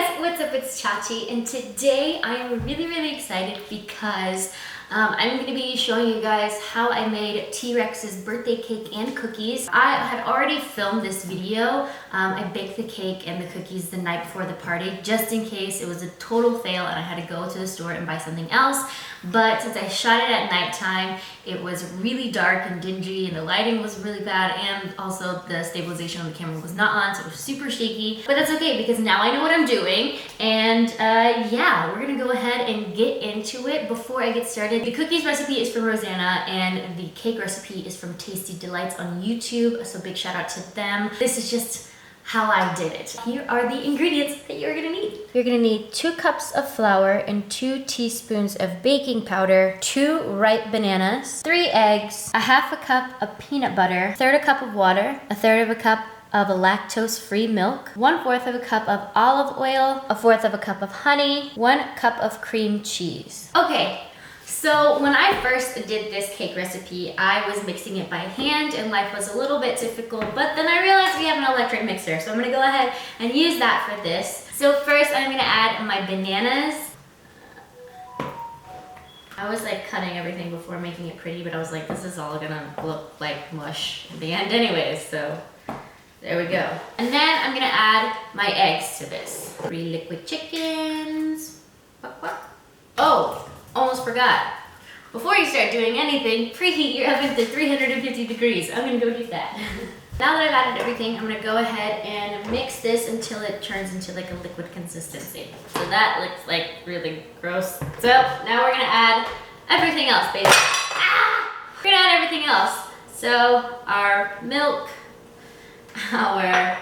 guys, what's up? It's Chachi, and today I am really excited because I'm going to be showing you guys how I made T-Rex's birthday cake and cookies. I had already filmed this video. I baked the cake and the cookies the night before the party, just in case it was a total fail and I had to go to the store and buy something else. But since I shot it at nighttime, it was really dark and dingy and the lighting was really bad, and also the stabilization on the camera was not on, so it was super shaky. But that's okay because now I know what I'm doing, and yeah, we're gonna go ahead and get into it. Before I get started, the cookies recipe is from Rosanna and the cake recipe is from Tasty Delights on YouTube, so big shout out to them. This is just how I did it. Here are the ingredients that you're gonna need. You're gonna need 2 cups of flour and 2 teaspoons of baking powder, 2 ripe bananas, 3 eggs, a half a cup of peanut butter, 1/3 a cup of water, 1/3 of a cup of a lactose-free milk, 1/4 of a cup of olive oil, 1/4 of a cup of honey, 1 cup of cream cheese. Okay. So when I first did this cake recipe, I was mixing it by hand and life was a little bit difficult, but then I realized we have an electric mixer, so I'm gonna go ahead and use that for this. So first I'm gonna add my bananas. I was like cutting everything before making it pretty, but I was like, this is all gonna look like mush in the end anyways, so there we go. And then I'm gonna add my eggs to this. 3 liquid chickens. Oh! Almost forgot. Before you start doing anything, preheat your oven to 350 degrees. I'm gonna go do that. Now that I've added everything, I'm gonna go ahead and mix this until it turns into like a liquid consistency. So that looks like really gross. So now we're gonna add everything else, baby. We're gonna add everything else. So our milk, our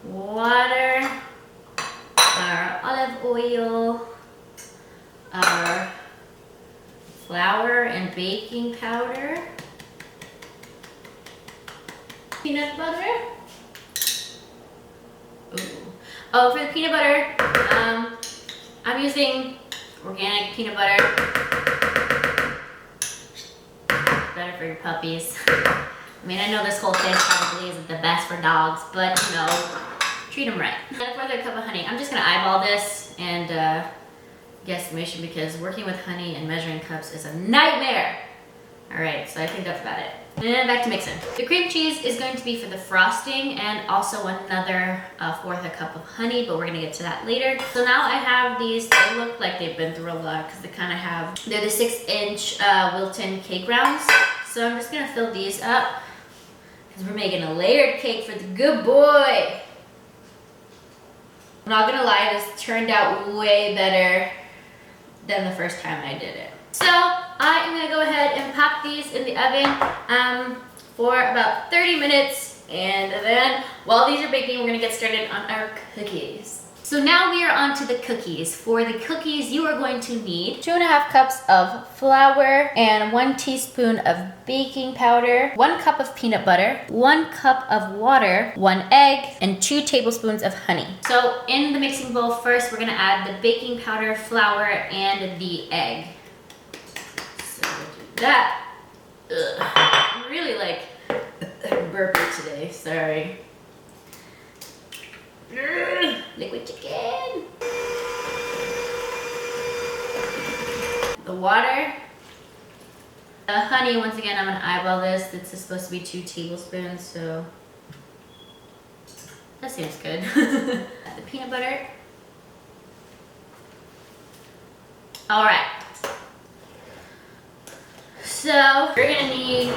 water, our olive oil, our flour and baking powder, peanut butter. Ooh. Oh, for the peanut butter, I'm using organic peanut butter. Better for your puppies. I mean, I know this whole thing probably isn't the best for dogs, but you know, treat them right. And 1/4 cup of honey. I'm just gonna eyeball this and guesstimation because working with honey and measuring cups is a nightmare. All right, so I think that's about it. And then back to mixing. The cream cheese is going to be for the frosting and also another 1/4 cup of honey, but we're gonna get to that later. So now I have these, they look like they've been through a lot because they kind of have, they're the 6-inch Wilton cake rounds. So I'm just gonna fill these up because we're making a layered cake for the good boy. I'm not gonna lie, this turned out way better than the first time I did it. So I am gonna go ahead and pop these in the oven for about 30 minutes, and then while these are baking, we're gonna get started on our cookies. So now we are on to the cookies. For the cookies, you are going to need 2.5 cups of flour and 1 teaspoon of baking powder, 1 cup of peanut butter, 1 cup of water, 1 egg, and 2 tablespoons of honey. So in the mixing bowl, first we're gonna add the baking powder, flour, and the egg. So we'll do that. Ugh. I'm really like burpy today, sorry. Liquid chicken. The water. The honey, once again, I'm gonna eyeball this. This is supposed to be 2 tablespoons, so that seems good. The peanut butter. All right. So we're gonna need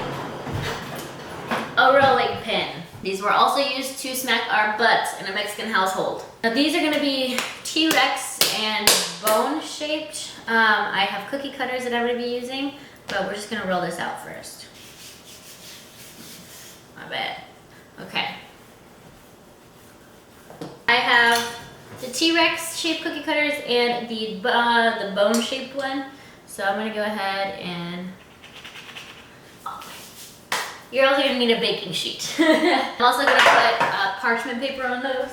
a rolling pin. These were also used to smack our butts in a Mexican household. Now these are gonna be T-Rex and bone shaped. I have cookie cutters that I'm gonna be using, but we're just gonna roll this out first. My bad. Okay. I have the T-Rex shaped cookie cutters and the bone shaped one. So I'm gonna go ahead and you're also gonna need a baking sheet. I'm also gonna put parchment paper on those.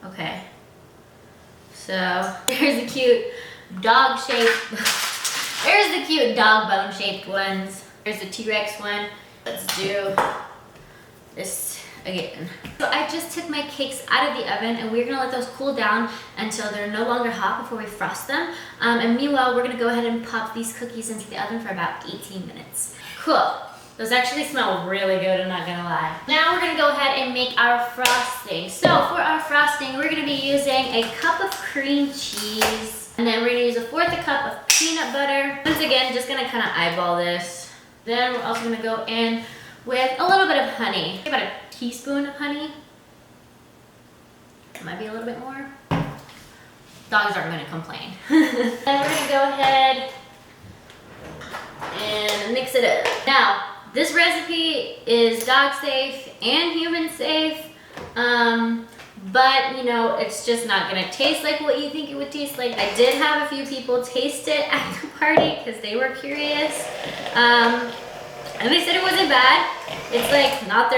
Okay. So there's the cute dog shaped. There's the cute dog bone shaped ones. There's the T-Rex one. Let's do this again. So I just took my cakes out of the oven and we're gonna let those cool down until they're no longer hot before we frost them. And meanwhile, we're gonna go ahead and pop these cookies into the oven for about 18 minutes. Cool. Those actually smell really good, I'm not gonna lie. Now we're gonna go ahead and make our frosting. So for our frosting, we're gonna be using a cup of cream cheese, and then we're gonna use 1/4 cup of peanut butter. Once again, just gonna kind of eyeball this. Then we're also gonna go in with a little bit of honey. About a teaspoon of honey. It might be a little bit more. Dogs aren't gonna complain. Then we're gonna go ahead and mix it up. Now, this recipe is dog safe and human safe, but you know, it's just not gonna taste like what you think it would taste like. I did have a few people taste it at the party because they were curious, and they said it wasn't bad. It's like not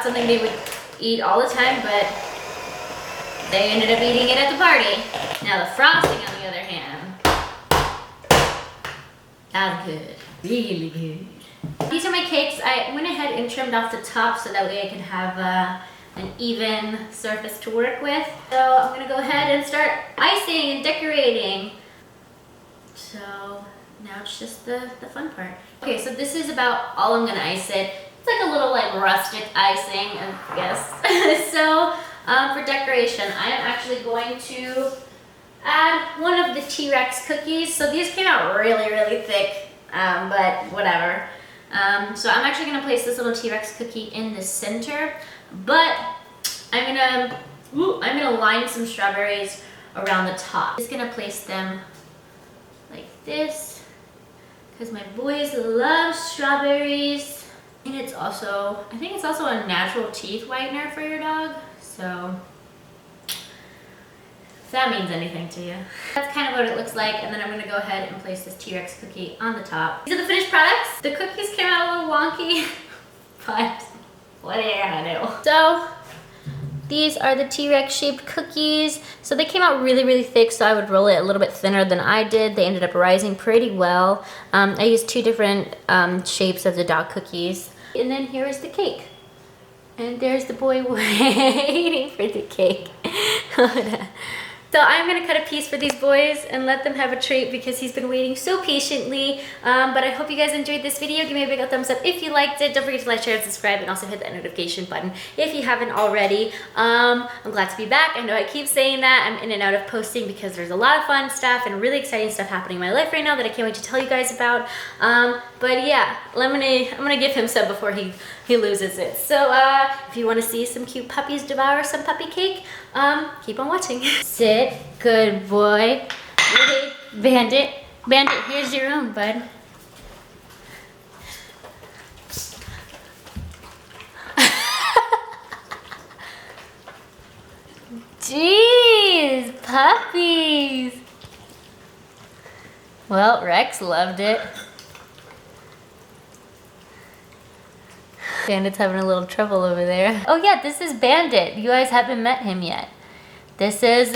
something they would eat all the time, but they ended up eating it at the party. Now the frosting, on the other hand, that's good, really good. These are my cakes. I went ahead and trimmed off the top so that way I can have an even surface to work with. So I'm gonna go ahead and start icing and decorating. So now it's just the fun part. Okay, so this is about all I'm gonna ice it. It's like a little like rustic icing, I guess. So for decoration, I am actually going to add one of the T-Rex cookies. So these came out really, really thick, but whatever. So I'm actually gonna place this little T-Rex cookie in the center, but I'm gonna line some strawberries around the top. I'm just gonna place them like this, because my boys love strawberries. And it's also, I think it's also a natural teeth whitener for your dog, so if that means anything to you. That's kind of what it looks like, and then I'm gonna go ahead and place this T-Rex cookie on the top. These are the finished products. The cookies came out a little wonky, but what are you gonna do? So these are the T-Rex shaped cookies. So they came out really, really thick, so I would roll it a little bit thinner than I did. They ended up rising pretty well. I used 2 different shapes of the dog cookies. And then here is the cake. And there's the boy waiting for the cake. So I'm gonna cut a piece for these boys and let them have a treat because he's been waiting so patiently. But I hope you guys enjoyed this video. Give me a big old thumbs up if you liked it. Don't forget to like, share, and subscribe, and also hit that notification button if you haven't already. I'm glad to be back. I know I keep saying that. I'm in and out of posting because there's a lot of fun stuff and really exciting stuff happening in my life right now that I can't wait to tell you guys about. But yeah, I'm gonna give him some before he loses it. So if you want to see some cute puppies devour some puppy cake, keep on watching. Sit, good boy. Hey, Bandit, here's your own, bud. Jeez, puppies. Well, Rex loved it. Bandit's having a little trouble over there. Oh yeah, this is Bandit. You guys haven't met him yet. This is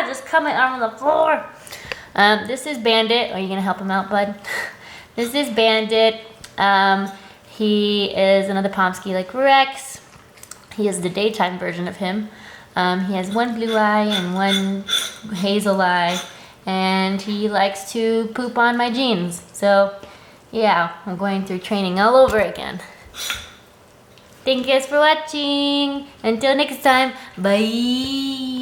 just coming on the floor. This is Bandit. Are you gonna help him out, bud? This is Bandit. He is another Pomsky like Rex. He is the daytime version of him. He has 1 blue eye and 1 hazel eye, and he likes to poop on my jeans. So yeah, I'm going through training all over again. Thank you guys for watching. Until next time, bye.